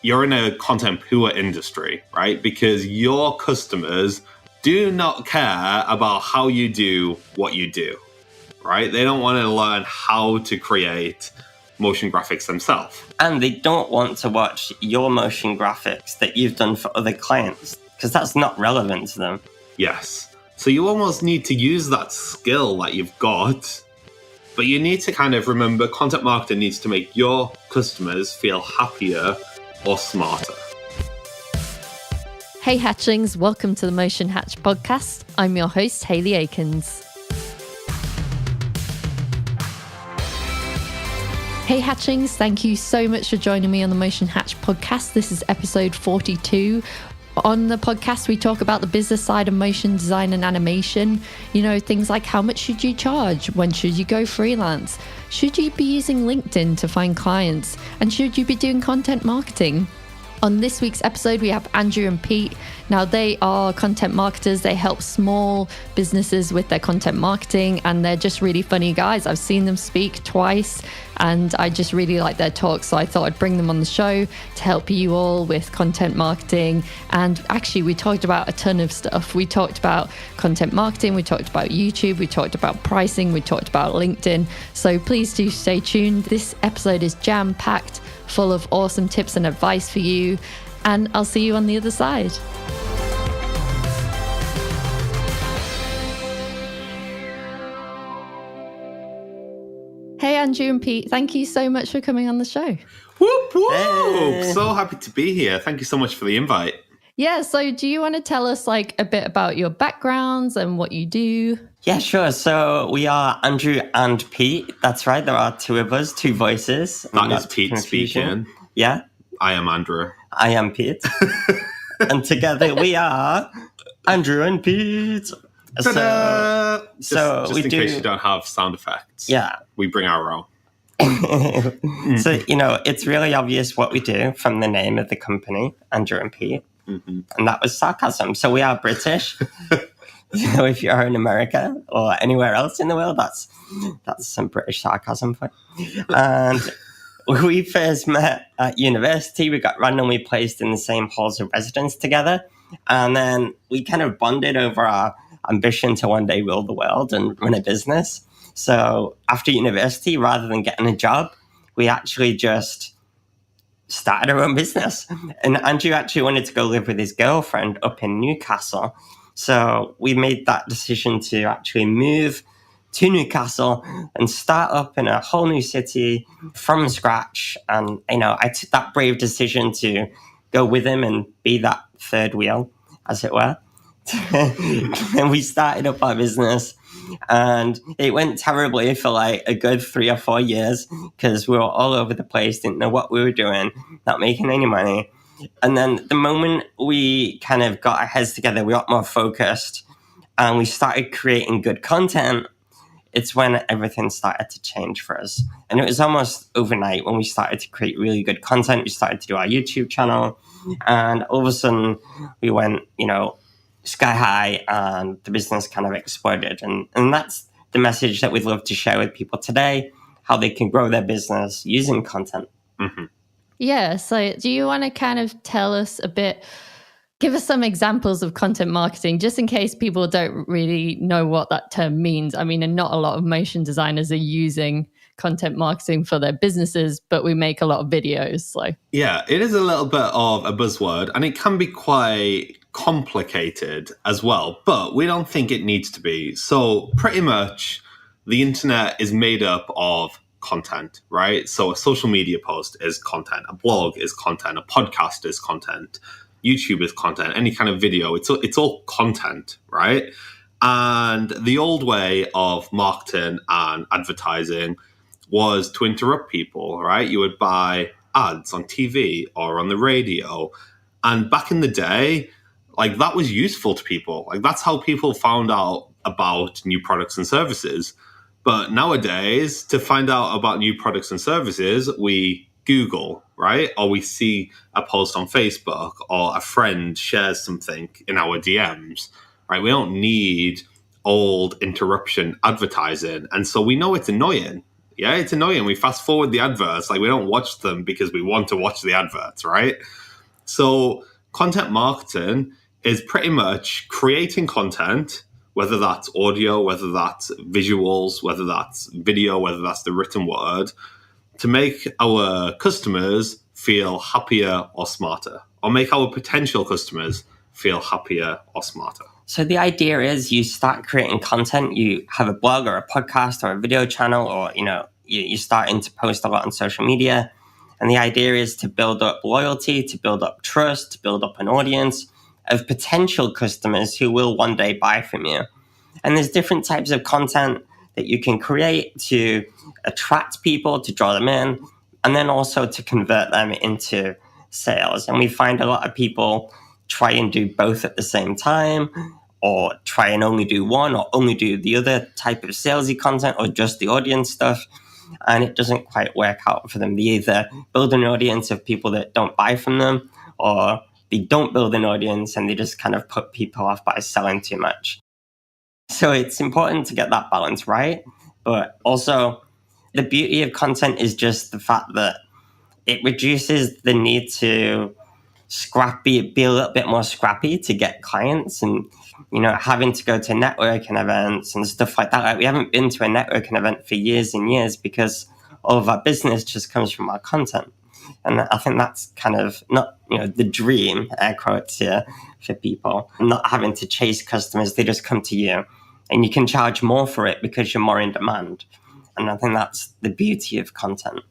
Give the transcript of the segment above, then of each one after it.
you're in a content poor industry, right? Because your customers do not care about how you do what you do, right? They don't want to learn how to create motion graphics themselves. And they don't want to watch your motion graphics that you've done for other clients, because that's not relevant to them. Yes. So you almost need to use that skill that you've got, but you need to kind of remember content marketing needs to make your customers feel happier or smarter. Hey Hatchlings, welcome to the Motion Hatch podcast. I'm your host, Hayley Akins. Hey Hatchlings, thank you so much for joining me on the Motion Hatch podcast. This is episode 42. On the podcast, we talk about the business side of motion design and animation. You know, things like how much should you charge? When should you go freelance? Should you be using LinkedIn to find clients? And should you be doing content marketing? On this week's episode, we have Andrew and Pete. Now, they are content marketers. They help small businesses with their content marketing, and they're just really funny guys. I've seen them speak twice, and I just really like their talk. So I thought I'd bring them on the show to help you all with content marketing. And actually, we talked about a ton of stuff. We talked about content marketing. We talked about YouTube. We talked about pricing. We talked about LinkedIn. So please do stay tuned. This episode is jam-packed, full of awesome tips and advice for you. And I'll see you on the other side. Hey, Andrew and Pete, thank you so much for coming on the show. Whoop, whoop. Hey. So happy to be here. Thank you so much for the invite. Yeah, so do you want to tell us like a bit about your backgrounds and what you do? Yeah, sure. So we are Andrew and Pete. That's right. There are two of us, two voices. That is Pete speaking. Yeah. I am Andrew. I am Pete. And together we are Andrew and Pete. Ta-da! So just in case you don't have sound effects. Yeah. We bring our own. So, you know, it's really obvious what we do from the name of the company, Andrew and Pete. Mm-hmm. And that was sarcasm. So we are British. So if you're in America or anywhere else in the world, that's some British sarcasm for you. And we first met at university. We got randomly placed in the same halls of residence together. And then we kind of bonded over our ambition to one day rule the world and run a business. So after university, rather than getting a job, we actually just started our own business. And Andrew actually wanted to go live with his girlfriend up in Newcastle. So we made that decision to actually move to Newcastle and start up in a whole new city from scratch. And, you know, I took that brave decision to go with him and be that third wheel, as it were. And we started up our business, and it went terribly for like a good 3 or 4 years because we were all over the place, didn't know what we were doing, not making any money. And then the moment we kind of got our heads together, we got more focused and we started creating good content, it's when everything started to change for us. And it was almost overnight when we started to create really good content. We started to do our YouTube channel, and all of a sudden we went, you know, sky high, and the business kind of exploded. And that's the message that we'd love to share with people today, how they can grow their business using content. Mm-hmm. Yeah, so do you want to kind of tell us a bit, give us some examples of content marketing, just in case people don't really know what that term means? I mean, and not a lot of motion designers are using content marketing for their businesses, but we make a lot of videos. So yeah, it is a little bit of a buzzword, and it can be quite complicated as well, but we don't think it needs to be. So pretty much the internet is made up of content, right? So a social media post is content, a blog is content, a podcast is content, YouTube is content, any kind of video, it's all content, right? And the old way of marketing and advertising was to interrupt people, right? You would buy ads on TV or on the radio. And back in the day, like that was useful to people. Like that's how people found out about new products and services. But nowadays, to find out about new products and services, we Google, right? Or we see a post on Facebook, or a friend shares something in our DMs, right? We don't need old interruption advertising. And so we know it's annoying. Yeah, it's annoying. We fast forward the adverts. Like, we don't watch them because we want to watch the adverts, right? So content marketing is pretty much creating content, whether that's audio, whether that's visuals, whether that's video, whether that's the written word, to make our customers feel happier or smarter, or make our potential customers feel happier or smarter. So the idea is you start creating content, you have a blog or a podcast or a video channel, or, you're starting to post a lot on social media. And the idea is to build up loyalty, to build up trust, to build up an audience of potential customers who will one day buy from you. And there's different types of content that you can create to attract people, to draw them in, and then also to convert them into sales. And we find a lot of people try and do both at the same time, or try and only do one, or only do the other type of salesy content, or just the audience stuff. And it doesn't quite work out for them. They either build an audience of people that don't buy from them, or they don't build an audience and they just kind of put people off by selling too much. So it's important to get that balance right. But also, the beauty of content is just the fact that it reduces the need to be a little bit more scrappy to get clients, and having to go to networking events and stuff like that. Like, we haven't been to a networking event for years and years because all of our business just comes from our content. And I think that's kind of not, the dream, air quotes here, for people. Not having to chase customers, they just come to you. And you can charge more for it because you're more in demand. And I think that's the beauty of content.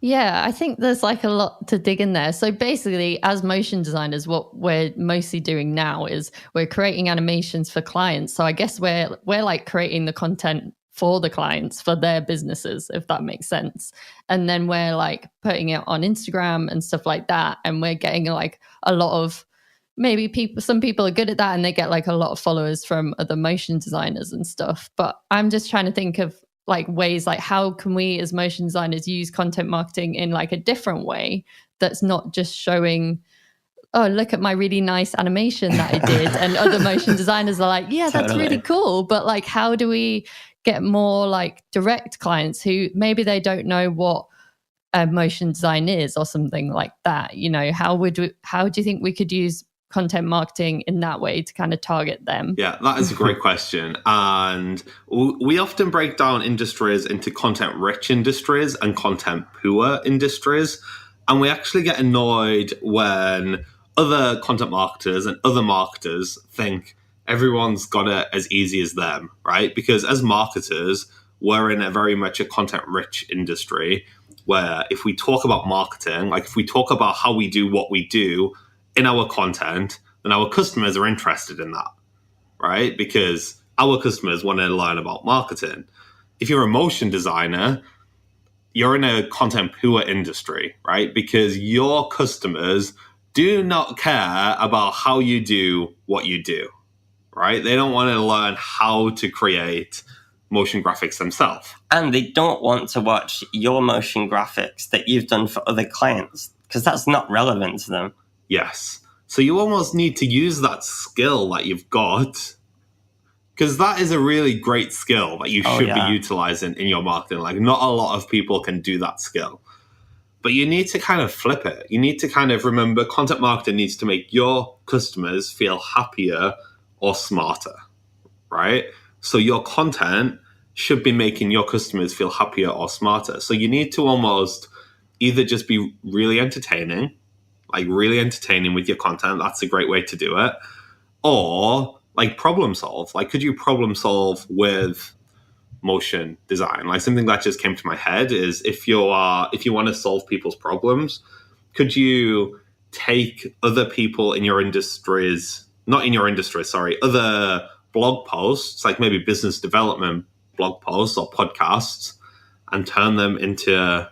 Yeah, I think there's like a lot to dig in there. So basically, as motion designers, what we're mostly doing now is we're creating animations for clients. So I guess we're like creating the content for the clients, for their businesses, if that makes sense. And then we're like putting it on Instagram and stuff like that. And we're getting like a lot of, maybe some people are good at that and they get like a lot of followers from other motion designers and stuff. But I'm just trying to think of like ways, like how can we as motion designers use content marketing in like a different way that's not just showing, oh, look at my really nice animation that I did. And other motion designers are like, yeah, that's really cool. But like, how do we get more like direct clients who maybe they don't know what motion design is or something like that? How do you think we could use content marketing in that way to kind of target them? Yeah, that is a great question. And we often break down industries into content rich industries and content poor industries. And we actually get annoyed when other content marketers and other marketers think everyone's got it as easy as them, right? Because as marketers, we're in a very much a content rich industry where if we talk about marketing, like if we talk about how we do what we do in our content, then our customers are interested in that, right? Because our customers want to learn about marketing. If you're a motion designer, you're in a content poor industry, right? Because your customers do not care about how you do what you do, right? They don't want to learn how to create motion graphics themselves. And they don't want to watch your motion graphics that you've done for other clients because that's not relevant to them. Yes. So you almost need to use that skill that you've got, because that is a really great skill that you should be utilizing in your marketing. Like, not a lot of people can do that skill. But you need to kind of flip it. You need to kind of remember content marketing needs to make your customers feel happier or smarter, right? So your content should be making your customers feel happier or smarter. So you need to almost either just be really entertaining, like really entertaining with your content. That's a great way to do it. Or like problem solve. Like, could you problem solve with motion design? Like, something that just came to my head is if you want to solve people's problems, could you take other people in your industries, not in your industry, sorry, other blog posts, like maybe business development blog posts or podcasts, and turn them into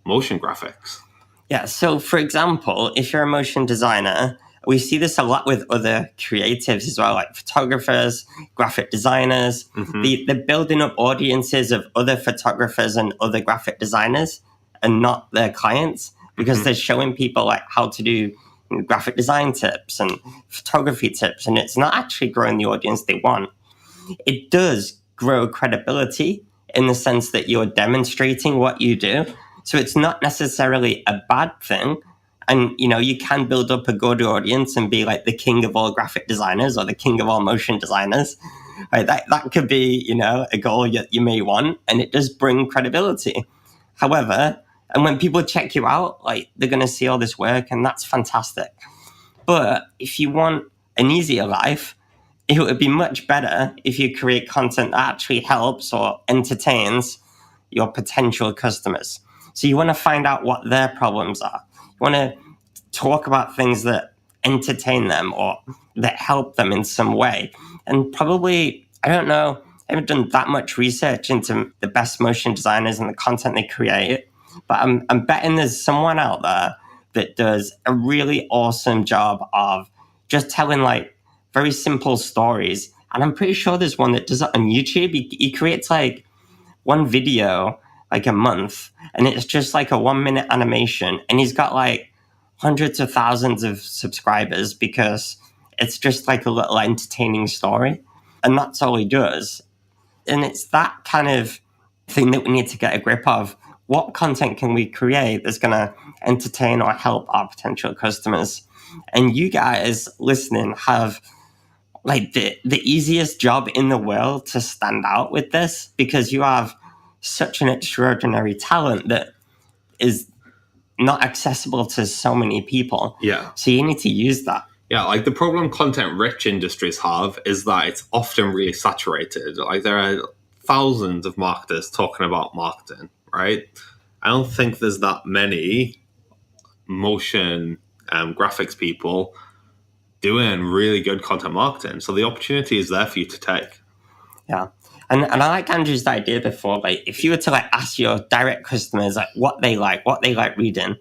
motion graphics? Yeah, so for example, if you're a motion designer, we see this a lot with other creatives as well, like photographers, graphic designers. Mm-hmm. They're building up audiences of other photographers and other graphic designers and not their clients, because they're showing people like how to do graphic design tips and photography tips, and it's not actually growing the audience they want. It does grow credibility in the sense that you're demonstrating what you do. So it's not necessarily a bad thing. And, you can build up a good audience and be like the king of all graphic designers or the king of all motion designers. Right? That could be, a goal you may want, and it does bring credibility. However, and when people check you out, like, they're going to see all this work, and that's fantastic. But if you want an easier life, it would be much better if you create content that actually helps or entertains your potential customers. So you want to find out what their problems are. You want to talk about things that entertain them or that help them in some way. And probably, I don't know, I haven't done that much research into the best motion designers and the content they create, but I'm betting there's someone out there that does a really awesome job of just telling like very simple stories. And I'm pretty sure there's one that does it on YouTube. He creates like one video like a month, and it's just like a 1 minute animation, and he's got like hundreds of thousands of subscribers because it's just like a little entertaining story, and that's all he does. And it's that kind of thing that we need to get a grip of. What content can we create that's going to entertain or help our potential customers? And you guys listening have like the easiest job in the world to stand out with this, because you have such an extraordinary talent that is not accessible to so many people. Yeah. So you need to use that. Yeah, like the problem content-rich industries have is that it's often really saturated. Like there are thousands of marketers talking about marketing, right? I don't think there's that many motion graphics people doing really good content marketing. So the opportunity is there for you to take. Yeah. And I like Andrew's idea before, like if you were to like ask your direct customers like what they like reading,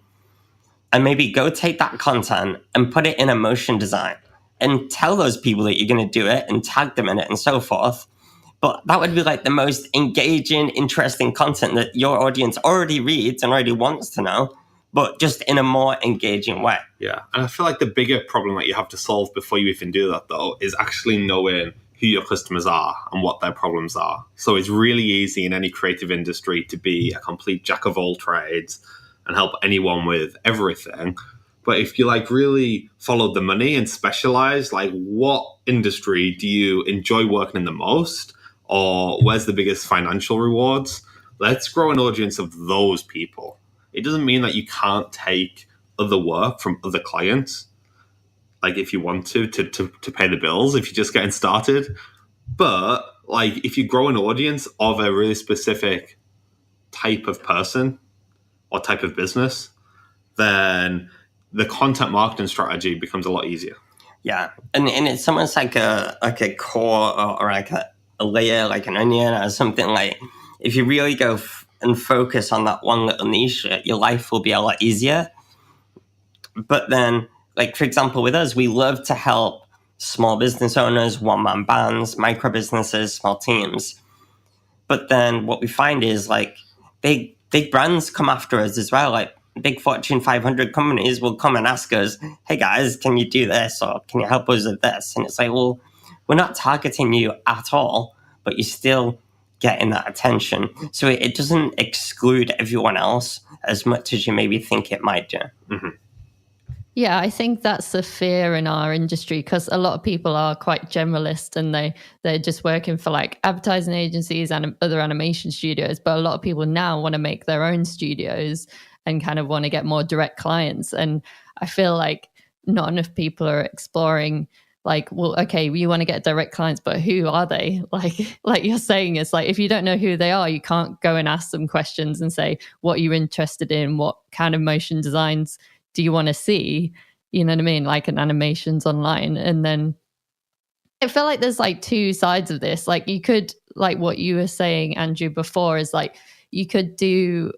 and maybe go take that content and put it in a motion design and tell those people that you're going to do it and tag them in it and so forth. But that would be like the most engaging, interesting content that your audience already reads and already wants to know, but just in a more engaging way. Yeah. And I feel like the bigger problem that you have to solve before you even do that, though, is actually knowing who your customers are and what their problems are. So it's really easy in any creative industry to be a complete jack of all trades and help anyone with everything. But if you like really follow the money and specialize, like what industry do you enjoy working in the most? Or where's the biggest financial rewards? Let's grow an audience of those people. It doesn't mean that you can't take other work from other clients, like if you want to pay the bills, if you're just getting started. But like if you grow an audience of a really specific type of person or type of business, then the content marketing strategy becomes a lot easier. Yeah. And it's almost like a core or like a layer, like an onion or something. Like if you really go and focus on that one little niche, your life will be a lot easier. But then, like, for example, with us, we love to help small business owners, one-man bands, micro businesses, small teams. But then what we find is, like, big brands come after us as well. Like, big Fortune 500 companies will come and ask us, hey, guys, can you do this? Or can you help us with this? And it's like, well, we're not targeting you at all, but you're still getting that attention. So it doesn't exclude everyone else as much as you maybe think it might do. Mm-hmm. Yeah, I think that's the fear in our industry, because a lot of people are quite generalist and they're just working for like advertising agencies and other animation studios. But a lot of people now want to make their own studios and kind of want to get more direct clients. And I feel like not enough people are exploring like, well, okay, you want to get direct clients, but who are they? Like you're saying, it's like, if you don't know who they are, you can't go and ask them questions and say, what are you interested in? What kind of motion designs do you want to see? You know what I mean? Like an animations online. And then I feel like there's like two sides of this. Like you could, like what you were saying, Andrew, before, is like you could do,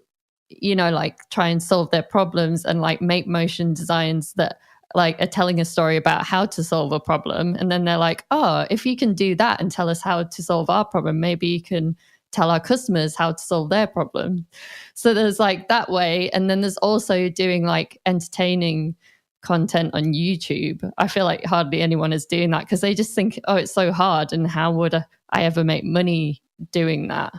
you know, like try and solve their problems and like make motion designs that like are telling a story about how to solve a problem. And then they're like, oh, if you can do that and tell us how to solve our problem, maybe you can tell our customers how to solve their problem. So there's like that way. And then there's also doing like entertaining content on YouTube. I feel like hardly anyone is doing that because they just think, oh, it's so hard. And how would I ever make money doing that?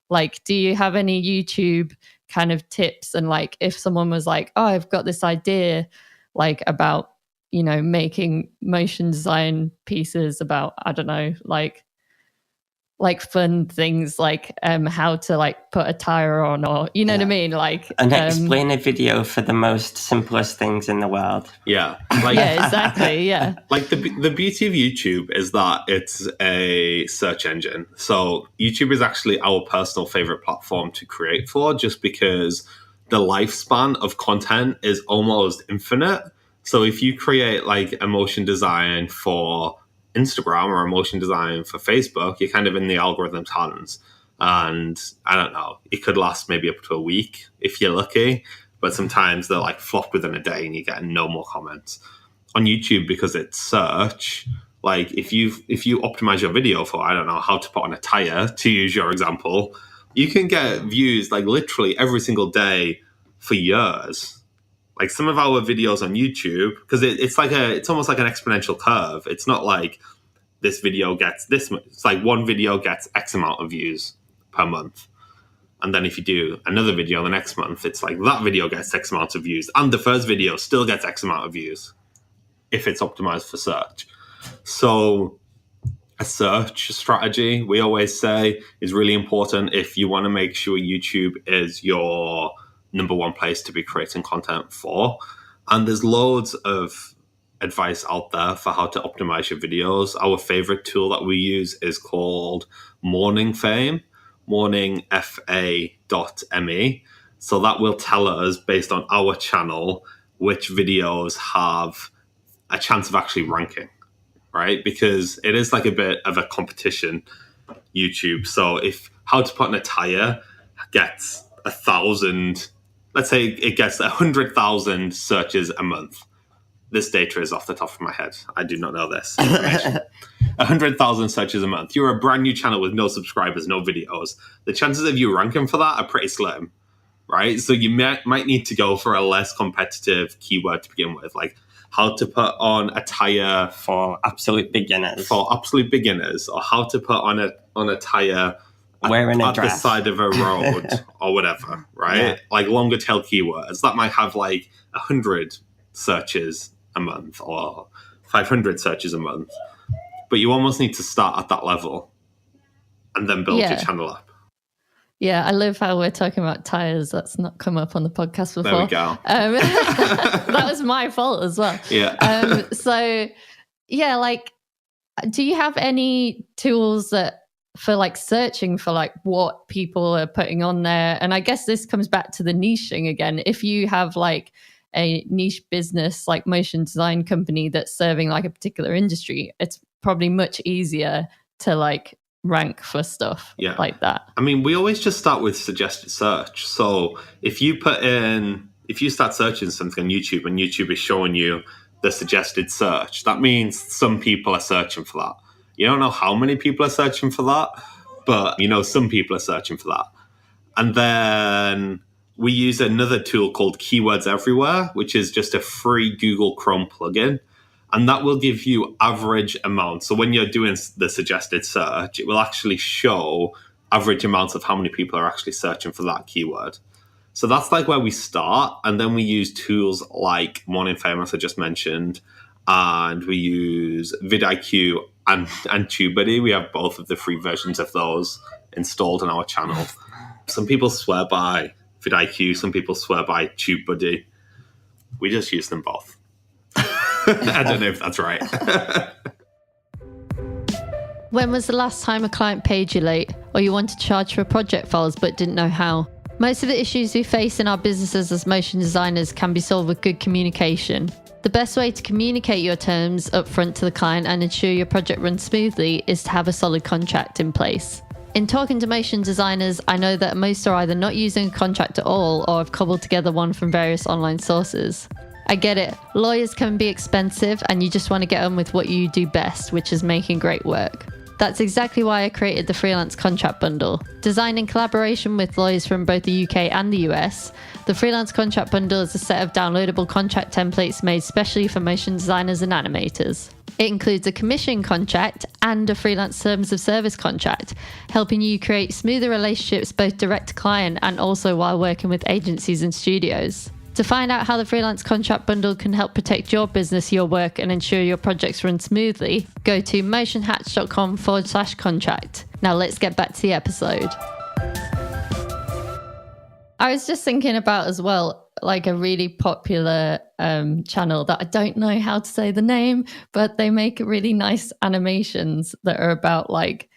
Like, do you have any YouTube kind of tips? And like, if someone was like, oh, I've got this idea, like about, you know, making motion design pieces about, I don't know, like fun things like how to like put a tire on, or you know what I mean, like and explain a video for the most simplest things in the world. Yeah, like, yeah, exactly. Yeah, like the beauty of YouTube is that it's a search engine. So YouTube is actually our personal favorite platform to create for, just because the lifespan of content is almost infinite. So if you create like a motion design for Instagram or a motion design for Facebook, you're kind of in the algorithm's hands. And I don't know, it could last maybe up to a week if you're lucky, but sometimes they're like flop within a day and you get no more comments. On YouTube, because it's search, like if you optimize your video for, I don't know, how to put on a tire, to use your example, you can get views like literally every single day for years. Like some of our videos on YouTube, because it's almost like an exponential curve. It's not like this video gets this much. It's like one video gets X amount of views per month. And then if you do another video the next month, it's like that video gets X amount of views. And the first video still gets X amount of views if it's optimized for search. So a search strategy, we always say, is really important if you want to make sure YouTube is your number one place to be creating content for. And there's loads of advice out there for how to optimize your videos. Our favorite tool that we use is called Morning Fame, morningfa.me. So that will tell us, based on our channel, which videos have a chance of actually ranking, right? Because it is like a bit of a competition, YouTube. So if how to put on a tire gets 1,000, let's say it gets 100,000 searches a month. This data is off the top of my head. I do not know this information. 100,000 searches a month. You're a brand new channel with no subscribers, no videos. The chances of you ranking for that are pretty slim, right? So you might need to go for a less competitive keyword to begin with, like how to put on a tire for absolute beginners. Or how to put on a tire wearing at the side of a road or whatever, right? Yeah. Like longer tail keywords that might have like 100 searches a month or 500 searches a month. But you almost need to start at that level and then build your channel up. Yeah, I love how we're talking about tires. That's not come up on the podcast before. There we go. That was my fault as well. Yeah. So, yeah, like, do you have any tools that for like searching for like what people are putting on there? And I guess this comes back to the niching again. If you have like a niche business like motion design company that's serving like a particular industry, it's probably much easier to like rank for stuff like that. I mean, we always just start with suggested search. So if you start searching something on YouTube and YouTube is showing you the suggested search, that means some people are searching for that. You don't know how many people are searching for that, but you know some people are searching for that. And then we use another tool called Keywords Everywhere, which is just a free Google Chrome plugin. And that will give you average amounts. So when you're doing the suggested search, it will actually show average amounts of how many people are actually searching for that keyword. So that's like where we start. And then we use tools like Morning Fame, as I just mentioned. And we use vidIQ and TubeBuddy. We have both of the free versions of those installed on our channel. Some people swear by vidIQ, some people swear by TubeBuddy. We just use them both. I don't know if that's right. When was the last time a client paid you late, or you wanted to charge for project files but didn't know how? Most of the issues we face in our businesses as motion designers can be solved with good communication. The best way to communicate your terms upfront to the client and ensure your project runs smoothly is to have a solid contract in place. In talking to motion designers, I know that most are either not using a contract at all or have cobbled together one from various online sources. I get it. Lawyers can be expensive and you just want to get on with what you do best, which is making great work. That's exactly why I created the Freelance Contract Bundle. Designed in collaboration with lawyers from both the UK and the US, the Freelance Contract Bundle is a set of downloadable contract templates made specially for motion designers and animators. It includes a commission contract and a freelance terms of service contract, helping you create smoother relationships both direct to client and also while working with agencies and studios. To find out how the freelance contract bundle can help protect your business, your work, and ensure your projects run smoothly, go to motionhatch.com/contract. Now let's get back to the episode. I was just thinking about as well, like a really popular channel that I don't know how to say the name, but they make really nice animations that are about like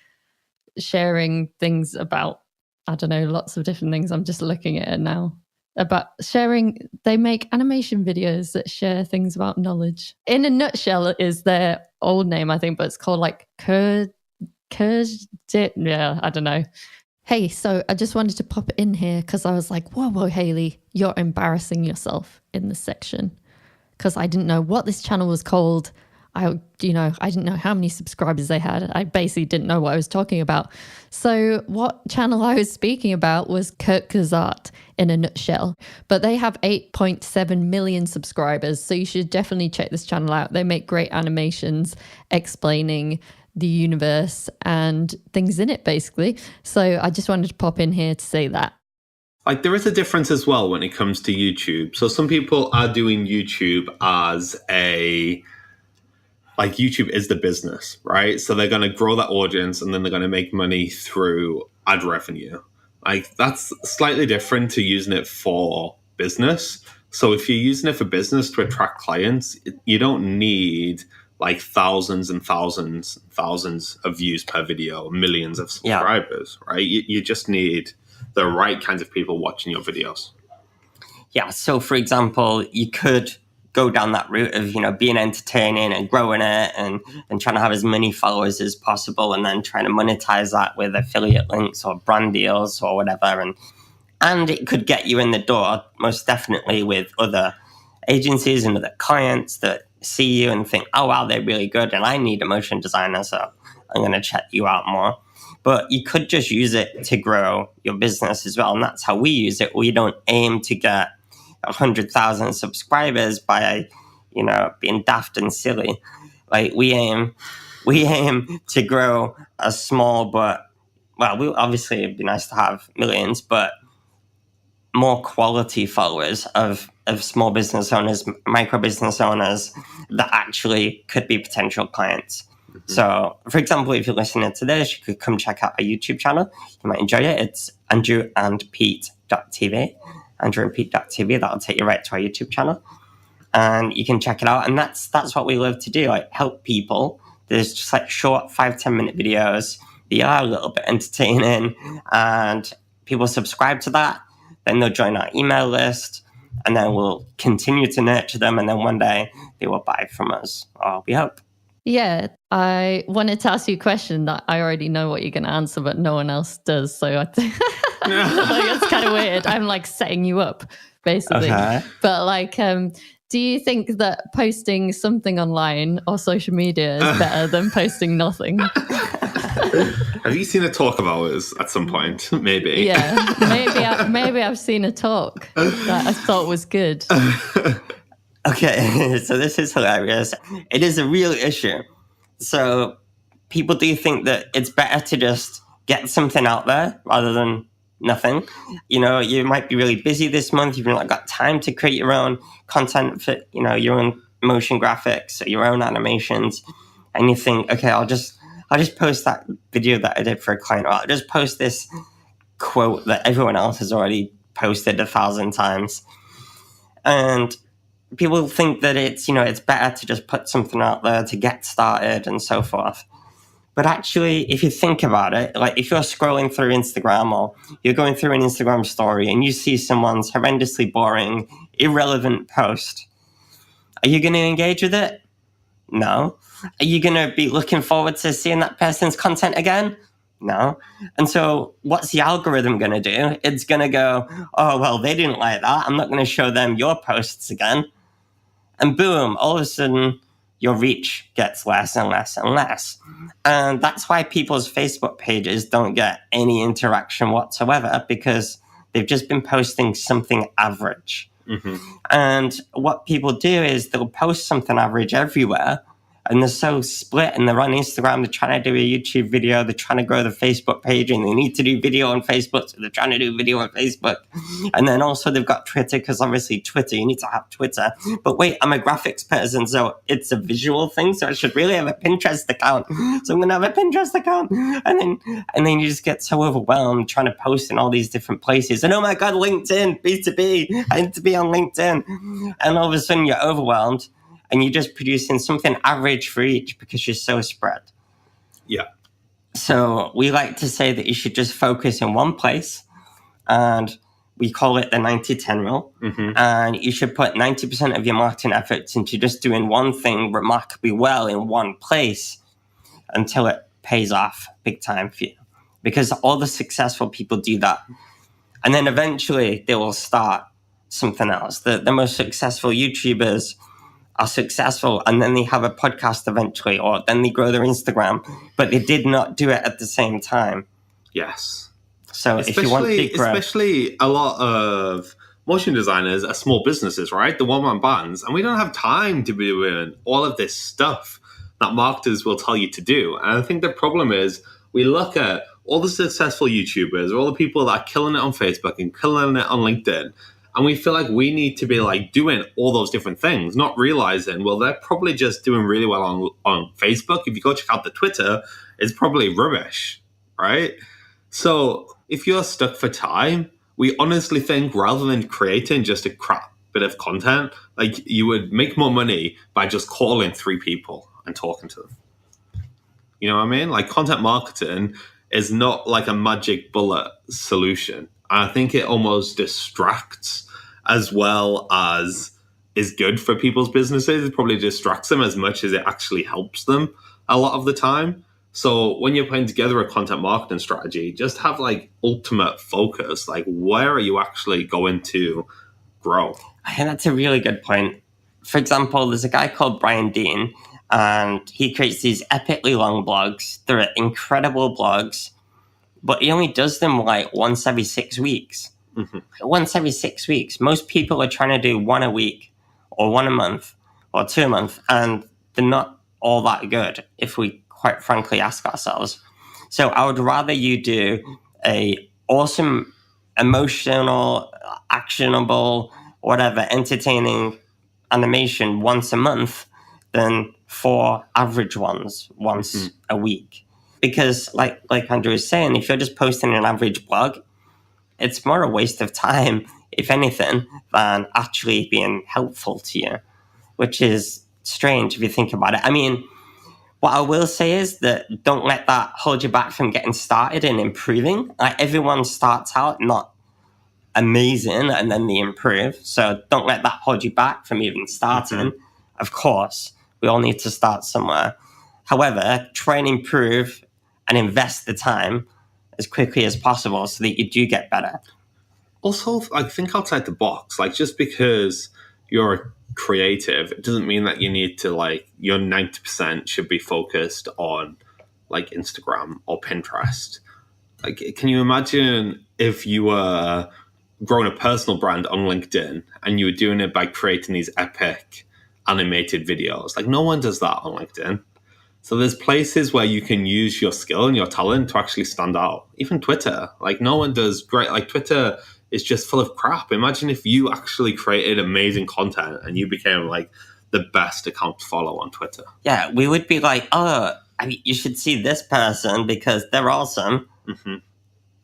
sharing things about, I don't know, lots of different things. I'm just looking at it now. About sharing, they make animation videos that share things about knowledge. In a Nutshell is their old name, I think, but it's called like yeah, I don't know. Hey, so I just wanted to pop it in here because I was like, whoa, Hayley, you're embarrassing yourself in this section, because I didn't know what this channel was called. I didn't know how many subscribers they had. I basically didn't know what I was talking about. So what channel I was speaking about was Kurzgesagt in a Nutshell. But they have 8.7 million subscribers. So you should definitely check this channel out. They make great animations explaining the universe and things in it, basically. So I just wanted to pop in here to say that. Like, there is a difference as well when it comes to YouTube. So some people are doing YouTube as like YouTube is the business, right? So they're going to grow that audience and then they're going to make money through ad revenue. Like, that's slightly different to using it for business. So if you're using it for business to attract clients, you don't need like thousands and thousands of views per video, millions of subscribers, right? You just need the right kinds of people watching your videos. Yeah. So for example, you could go down that route of, being entertaining and growing it and trying to have as many followers as possible, and then trying to monetize that with affiliate links or brand deals or whatever. And it could get you in the door, most definitely, with other agencies and other clients that see you and think, oh, wow, they're really good and I need a motion designer, so I'm going to check you out more. But you could just use it to grow your business as well. And that's how we use it. We don't aim to get 100,000 subscribers by, being daft and silly. Like, we aim to grow a small, obviously it'd be nice to have millions, but more quality followers of small business owners, micro business owners that actually could be potential clients. Mm-hmm. So, for example, if you're listening to this, you could come check out our YouTube channel. You might enjoy it. It's andrewandpete.tv. andrewandpete.tv. That'll take you right to our YouTube channel. And you can check it out. And that's what we love to do, like help people. There's just like short 5-10 minute videos. They are a little bit entertaining, and people subscribe to that. Then they'll join our email list, and then we'll continue to nurture them. And then one day they will buy from us, or we hope. Yeah, I wanted to ask you a question that I already know what you're going to answer, but no one else does. So I think it's kind of weird. I'm like setting you up, basically. Okay. But like, do you think that posting something online or social media is better than posting nothing? Have you seen a talk about us at some point? Maybe. Yeah, maybe I've seen a talk that I thought was good. Okay, so this is hilarious. It is a real issue. So people do think that it's better to just get something out there rather than nothing. You might be really busy this month. You've not got time to create your own content for, your own motion graphics or your own animations. And you think, okay, I'll just post that video that I did for a client, or I'll just post this quote that everyone else has already posted 1,000 times. And people think that it's better to just put something out there to get started and so forth. But actually, if you think about it, like if you're scrolling through Instagram or you're going through an Instagram story and you see someone's horrendously boring, irrelevant post, are you going to engage with it? No. Are you going to be looking forward to seeing that person's content again? No. And so what's the algorithm going to do? It's going to go, oh, well, they didn't like that. I'm not going to show them your posts again. And boom, all of a sudden, your reach gets less and less and less. And that's why people's Facebook pages don't get any interaction whatsoever, because they've just been posting something average. Mm-hmm. And what people do is they'll post something average everywhere, and they're so split, and they're on Instagram, they're trying to do a YouTube video, they're trying to grow the Facebook page, and they need to do video on Facebook, so they're trying to do video on Facebook. And then also they've got Twitter, because obviously Twitter, you need to have Twitter. But wait, I'm a graphics person, so it's a visual thing, so I should really have a Pinterest account. So I'm going to have a Pinterest account. And then you just get so overwhelmed trying to post in all these different places. And oh my God, LinkedIn, B2B, I need to be on LinkedIn. And all of a sudden you're overwhelmed, and you're just producing something average for each because you're so spread. Yeah. So we like to say that you should just focus in one place, and we call it the 90-10 rule. Mm-hmm. And you should put 90% of your marketing efforts into just doing one thing remarkably well in one place until it pays off big time for you. Because all the successful people do that. And then eventually they will start something else. The most successful YouTubers are successful, and then they have a podcast eventually, or then they grow their Instagram, but they did not do it at the same time. Yes. So if you want big growth, especially a lot of motion designers are small businesses, right? The one-man bands, and we don't have time to be doing all of this stuff that marketers will tell you to do. And I think the problem is we look at all the successful YouTubers, all the people that are killing it on Facebook and killing it on LinkedIn, and we feel like we need to be like doing all those different things, not realizing, well, they're probably just doing really well on Facebook. If you go check out the Twitter, it's probably rubbish, right? So if you're stuck for time, we honestly think rather than creating just a crap bit of content, like you would make more money by just calling 3 people and talking to them. You know what I mean? Like content marketing is not like a magic bullet solution. I think it almost distracts as well as is good for people's businesses. It probably distracts them as much as it actually helps them a lot of the time. So when you're putting together a content marketing strategy, just have like ultimate focus. Like where are you actually going to grow? I think that's a really good point. For example, there's a guy called Brian Dean, and he creates these epically long blogs. They're incredible blogs, but he only does them like once every 6 weeks. Mm-hmm. Once every 6 weeks. Most people are trying to do one a week or one a month or 2 a month, and they're not all that good if we quite frankly ask ourselves. So I would rather you do a awesome, emotional, actionable, whatever, entertaining animation once a month than 4 average ones once a week. Because like Andrew was saying, if you're just posting an average blog, it's more a waste of time, if anything, than actually being helpful to you, which is strange if you think about it. I mean, what I will say is that don't let that hold you back from getting started and improving. Like everyone starts out not amazing and then they improve. So don't let that hold you back from even starting. Mm-hmm. Of course, we all need to start somewhere. However, try and improve and invest the time as quickly as possible so that you do get better. Also, I think outside the box, like just because you're creative, it doesn't mean that you need to like your 90% should be focused on like Instagram or Pinterest. Like, can you imagine if you were growing a personal brand on LinkedIn and you were doing it by creating these epic animated videos? Like, no one does that on LinkedIn. So there's places where you can use your skill and your talent to actually stand out. Even Twitter, like no one does great. Like Twitter is just full of crap. Imagine if you actually created amazing content and you became like the best account to follow on Twitter. Yeah, we would be like, oh, I mean, you should see this person because they're awesome. Mm-hmm.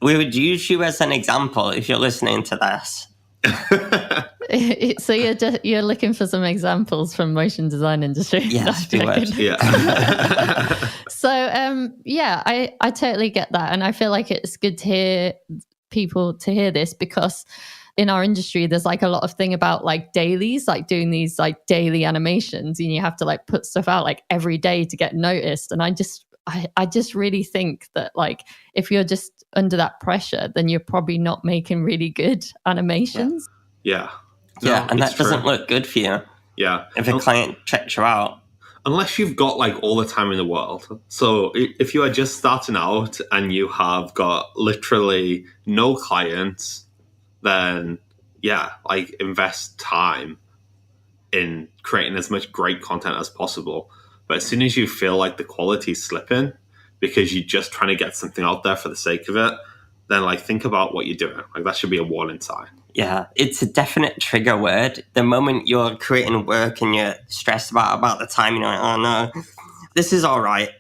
We would use you as an example if you're listening to this. So you're looking for some examples from motion design industry. Yes, do it. Yeah. So I totally get that, and I feel like it's good to hear people to hear this because in our industry there's like a lot of thing about like dailies, like doing these like daily animations, and you have to like put stuff out like every day to get noticed. And I just really think that like if you're just under that pressure, then you're probably not making really good animations. Yeah. Yeah, and that doesn't look good for you. Yeah. If a client checks you out. Unless you've got like all the time in the world. So if you are just starting out and you have got literally no clients, then yeah, like invest time in creating as much great content as possible. But as soon as you feel like the quality's slipping because you're just trying to get something out there for the sake of it, then like think about what you're doing. Like that should be a warning sign. Yeah, it's a definite trigger word. The moment you're creating work and you're stressed about the time, you're like, oh no, this is all right.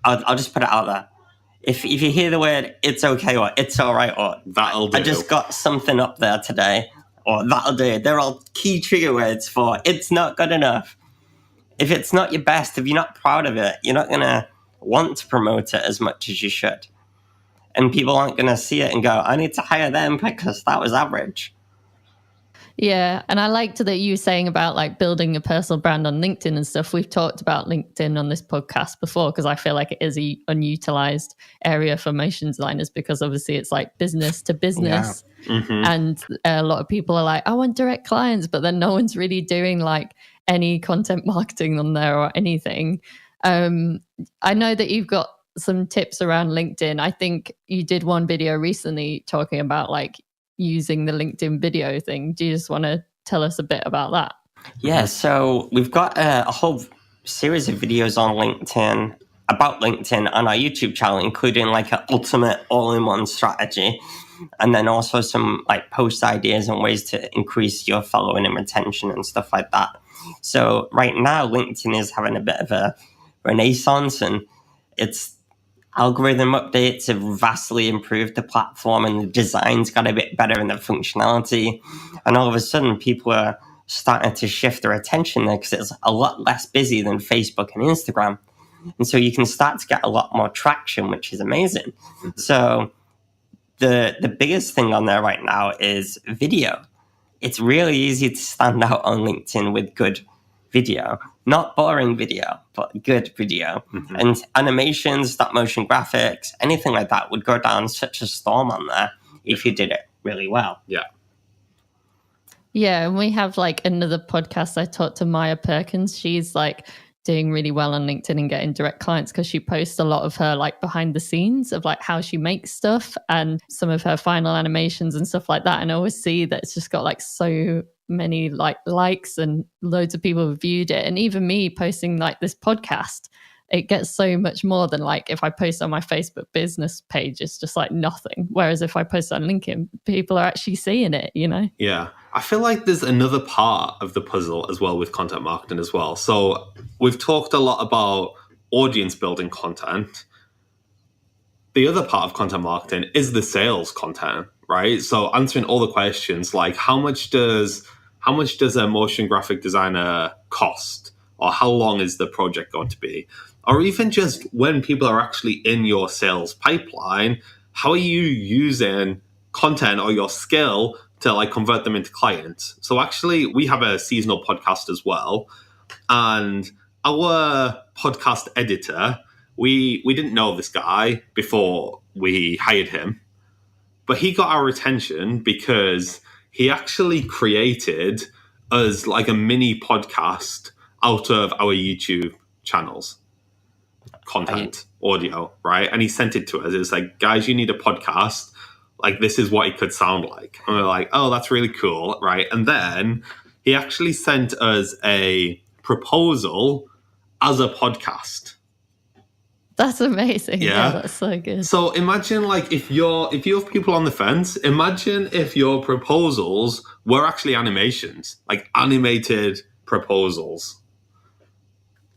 I'll just put it out there. If you hear the word "it's okay" or "it's all right" or That'll do. I just got something up there today, or that'll do. They're all key trigger words for it's not good enough. If it's not your best, if you're not proud of it, you're not gonna want to promote it as much as you should. And people aren't going to see it and go, I need to hire them because that was average. Yeah. And I liked that you were saying about like building a personal brand on LinkedIn and stuff. We've talked about LinkedIn on this podcast before because I feel like it is an unutilized area for motion designers because obviously it's like business to business. Yeah. Mm-hmm. And a lot of people are like, I want direct clients, but then no one's really doing like any content marketing on there or anything. I know that you've got some tips around LinkedIn. I think you did one video recently talking about like using the LinkedIn video thing. Do you just want to tell us a bit about that? Yeah, so we've got a whole series of videos on LinkedIn about LinkedIn on our YouTube channel, including like an ultimate all-in-one strategy, and then also some like post ideas and ways to increase your following and retention and stuff like that. So right now, LinkedIn is having a bit of a renaissance, and its algorithm updates have vastly improved the platform, and the design's got a bit better in the functionality. And all of a sudden, people are starting to shift their attention there because it's a lot less busy than Facebook and Instagram. And so you can start to get a lot more traction, which is amazing. So the biggest thing on there right now is video. It's really easy to stand out on LinkedIn with good video. Not boring video, but good video. Mm-hmm. And animations, stop motion graphics, anything like that would go down such a storm on there if you did it really well. Yeah. Yeah, and we have like another podcast. I talked to Maya Perkins. She's like doing really well on LinkedIn and getting direct clients because she posts a lot of her like behind the scenes of like how she makes stuff and some of her final animations and stuff like that. And I always see that it's just got like so many like likes and loads of people have viewed it. And even me posting like this podcast, it gets so much more than like if I post on my Facebook business page, it's just like nothing. Whereas if I post on LinkedIn, people are actually seeing it, you know? Yeah. I feel like there's another part of the puzzle as well with content marketing as well. So we've talked a lot about audience building content. The other part of content marketing is the sales content, right? So answering all the questions like how much does a motion graphic designer cost? Or how long is the project going to be? Or even just when people are actually in your sales pipeline, how are you using content or your skill to like convert them into clients? So actually we have a seasonal podcast as well. And our podcast editor, we didn't know this guy before we hired him, but he got our attention because he actually created us like a mini podcast out of our YouTube channels. Content, audio, right? And he sent it to us. It was like, guys, you need a podcast. Like, this is what it could sound like. And we're like, oh, that's really cool, right? And then he actually sent us a proposal as a podcast. That's amazing. Yeah, that's so good. So imagine like if you have people on the fence, imagine if your proposals were actually animations, like animated proposals.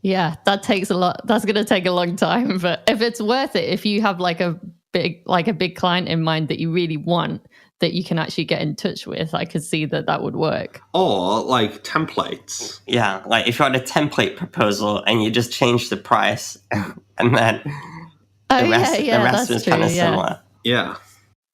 Yeah, that takes a lot. That's going to take a long time, but if it's worth it, if you have like a big client in mind that you really want, that you can actually get in touch with, I could see that would work. Or like templates. Yeah, like if you had a template proposal and you just change the price and then the rest was kind of similar. Yeah.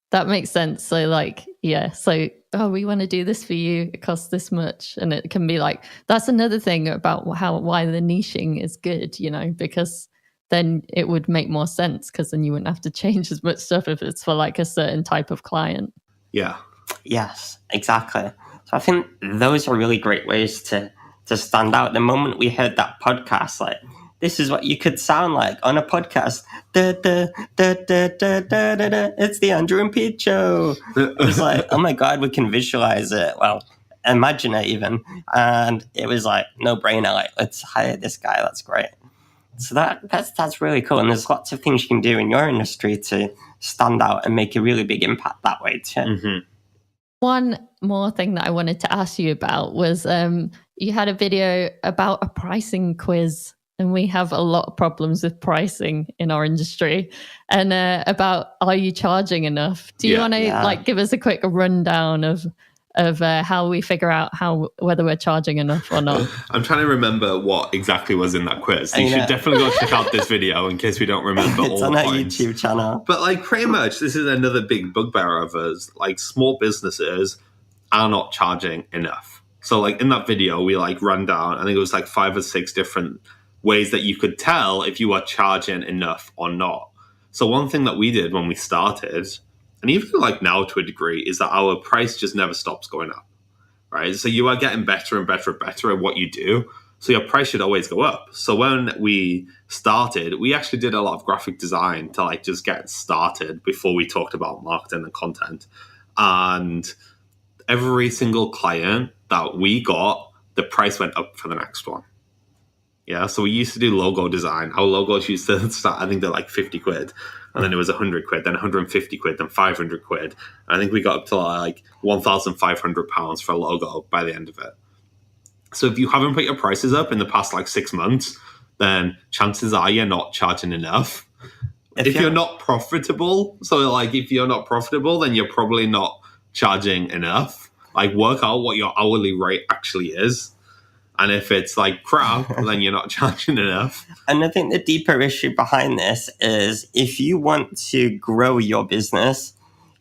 That makes sense. So like, yeah, so we want to do this for you. It costs this much. And it can be like, that's another thing about why the niching is good, you know, because then it would make more sense because then you wouldn't have to change as much stuff if it's for like a certain type of client. Yeah. Yes, exactly. So I think those are really great ways to stand out. The moment we heard that podcast, like, this is what you could sound like on a podcast. Da, da, da, da, da, da, da, da. It's the Andrew and Pete show. It's like, oh my God, we can visualize it. Well, imagine it even. And it was like no brainer. Like, let's hire this guy. That's great. So that's really cool. And there's lots of things you can do in your industry to stand out and make a really big impact that way too. Mm-hmm. One more thing that I wanted to ask you about was you had a video about a pricing quiz, and we have a lot of problems with pricing in our industry, and about, are you charging enough? Do you want to give us a quick rundown of how we figure out whether we're charging enough or not? I'm trying to remember what exactly was in that quiz. You should definitely go check out this video in case we don't remember all the points. It's on our YouTube channel. But like, pretty much, this is another big bugbear of us. Like, small businesses are not charging enough. So like in that video, we like ran down, I think it was like 5 or 6 different ways that you could tell if you are charging enough or not. So one thing that we did when we started, and even like now to a degree, is that our price just never stops going up, right? So you are getting better and better and better at what you do. So your price should always go up. So when we started, we actually did a lot of graphic design to like just get started before we talked about marketing and content. And every single client that we got, the price went up for the next one. Yeah, so we used to do logo design. Our logos used to start, I think they're like 50 quid. And then it was 100 quid, then 150 quid, then 500 quid. And I think we got up to like £1,500 for a logo by the end of it. So if you haven't put your prices up in the past like 6 months, then chances are you're not charging enough. If you're not profitable, then you're probably not charging enough. Like, work out what your hourly rate actually is. And if it's like crap, then you're not charging enough. And I think the deeper issue behind this is, if you want to grow your business,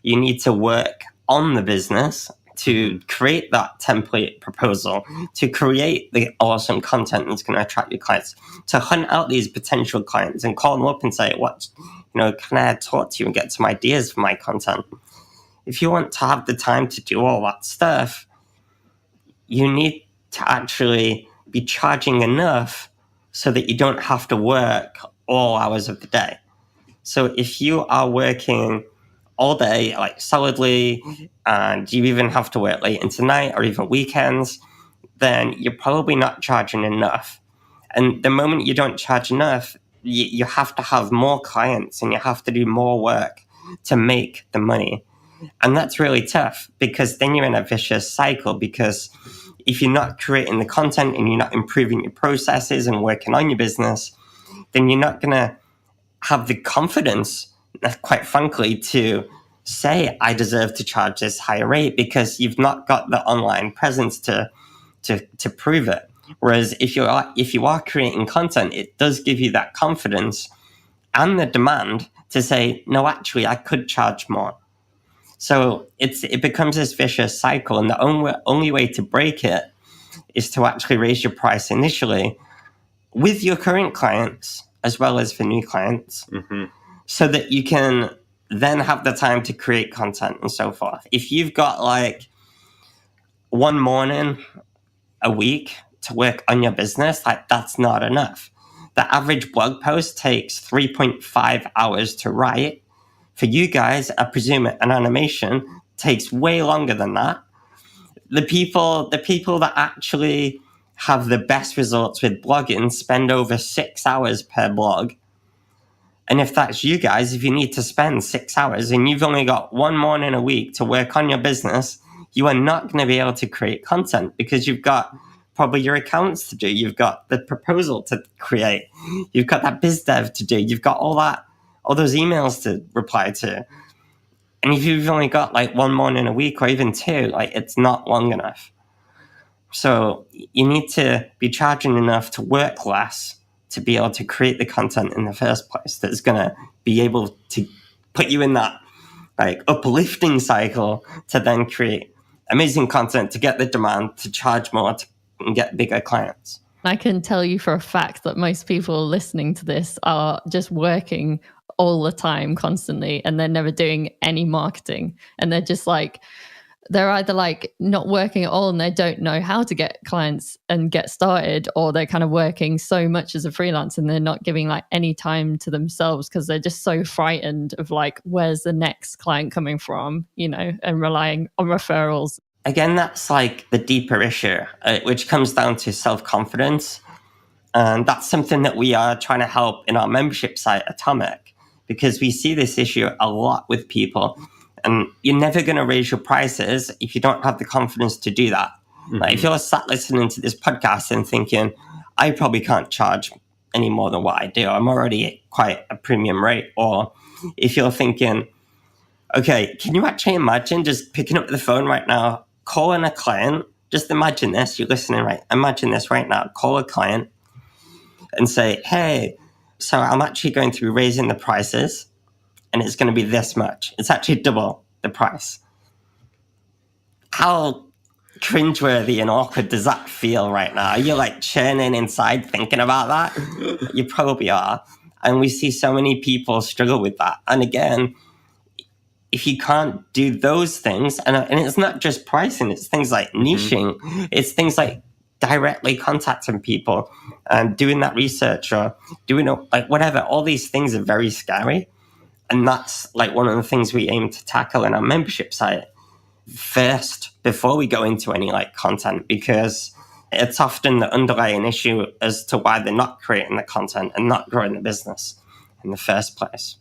you need to work on the business to create that template proposal, to create the awesome content that's going to attract your clients, to hunt out these potential clients and call them up and say, can I talk to you and get some ideas for my content? If you want to have the time to do all that stuff, you need to actually be charging enough so that you don't have to work all hours of the day. So if you are working all day, like solidly, and you even have to work late into night or even weekends, then you're probably not charging enough. And the moment you don't charge enough, you have to have more clients and you have to do more work to make the money. And that's really tough, because then you're in a vicious cycle, because if you're not creating the content and you're not improving your processes and working on your business, then you're not going to have the confidence, quite frankly, to say, I deserve to charge this higher rate, because you've not got the online presence to prove it. Whereas if you are creating content, it does give you that confidence and the demand to say, no, actually, I could charge more. So it becomes this vicious cycle, and the only way to break it is to actually raise your price initially with your current clients as well as for new clients, so that you can then have the time to create content and so forth. If you've got like one morning a week to work on your business, like, that's not enough. The average blog post takes 3.5 hours to write. For you guys, I presume an animation takes way longer than that. The people that actually have the best results with blogging spend over 6 hours per blog. And if that's you guys, if you need to spend 6 hours and you've only got one morning a week to work on your business, you are not going to be able to create content, because you've got probably your accounts to do. You've got the proposal to create. You've got that biz dev to do. You've got all those emails to reply to. And if you've only got like one morning a week or even 2, like, it's not long enough. So you need to be charging enough to work less to be able to create the content in the first place that's going to be able to put you in that like uplifting cycle to then create amazing content, to get the demand, to charge more, and get bigger clients. I can tell you for a fact that most people listening to this are just working all the time, constantly, and they're never doing any marketing. And they're just like, they're either like not working at all and they don't know how to get clients and get started, or they're kind of working so much as a freelancer and they're not giving like any time to themselves because they're just so frightened of like, where's the next client coming from, and relying on referrals. Again, that's like the deeper issue, which comes down to self-confidence. And that's something that we are trying to help in our membership site, Atomic, because we see this issue a lot with people. And you're never going to raise your prices if you don't have the confidence to do that. Mm-hmm. Like if you're sat listening to this podcast and thinking, I probably can't charge any more than what I do, I'm already at quite a premium rate. Or if you're thinking, okay, can you actually imagine just picking up the phone right now, calling a client? Just imagine this, you're listening, right? Imagine this right now. Call a client and say, hey, so I'm actually going to be raising the prices and it's going to be this much. It's actually double the price. How cringeworthy and awkward does that feel right now? Are you like churning inside thinking about that? You probably are. And we see so many people struggle with that. And again, if you can't do those things, and it's not just pricing, it's things like niching, it's things like directly contacting people and doing that research or doing like whatever. All these things are very scary. And that's like one of the things we aim to tackle in our membership site first before we go into any like content, because it's often the underlying issue as to why they're not creating the content and not growing the business in the first place.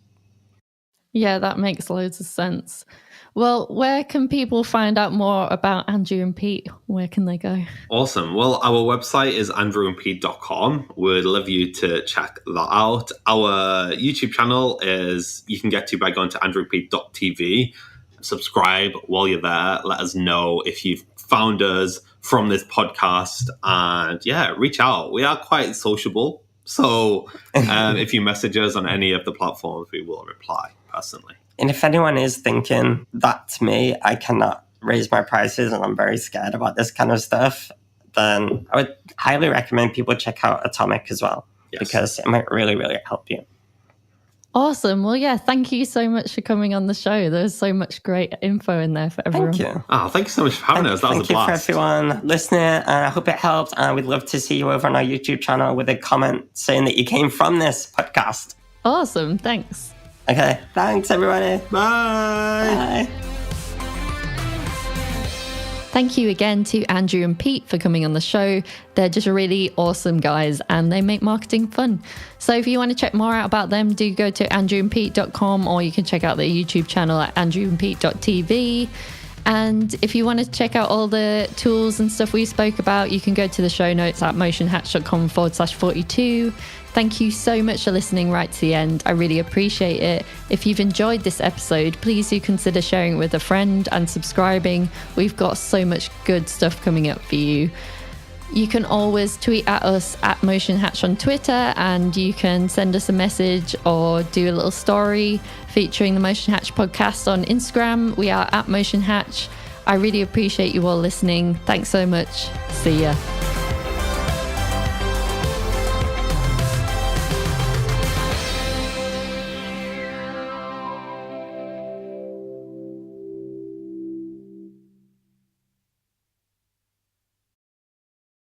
Yeah, that makes loads of sense. Well, where can people find out more about Andrew and Pete? Where can they go? Awesome. Well, our website is andrewandpete.com. We'd love you to check that out. Our YouTube channel is you can get to by going to andrewandpete.tv. Subscribe while you're there. Let us know if you've found us from this podcast. And yeah, reach out. We are quite sociable. So if you message us on any of the platforms, we will reply personally. And if anyone is thinking, that's me, I cannot raise my prices and I'm very scared about this kind of stuff, then I would highly recommend people check out Atomic as well, because it might really, really help you. Awesome. Well, yeah, thank you so much for coming on the show. There's so much great info in there for everyone. Thank you. Oh, thank you so much for having us. That was a blast. Thank you for everyone listening. I hope it helped. We'd love to see you over on our YouTube channel with a comment saying that you came from this podcast. Awesome. Thanks. Okay. Thanks, everybody. Bye. Bye. Thank you again to Andrew and Pete for coming on the show. They're just really awesome guys and they make marketing fun. So if you want to check more out about them, do go to andrewandpete.com or you can check out their YouTube channel at andrewandpete.tv. And if you want to check out all the tools and stuff we spoke about, you can go to the show notes at motionhatch.com/42. Thank you so much for listening right to the end. I really appreciate it. If you've enjoyed this episode, please do consider sharing it with a friend and subscribing. We've got so much good stuff coming up for you. You can always tweet at us at Motion Hatch on Twitter, and you can send us a message or do a little story featuring the Motion Hatch podcast on Instagram. We are at Motion Hatch. I really appreciate you all listening. Thanks so much. See ya.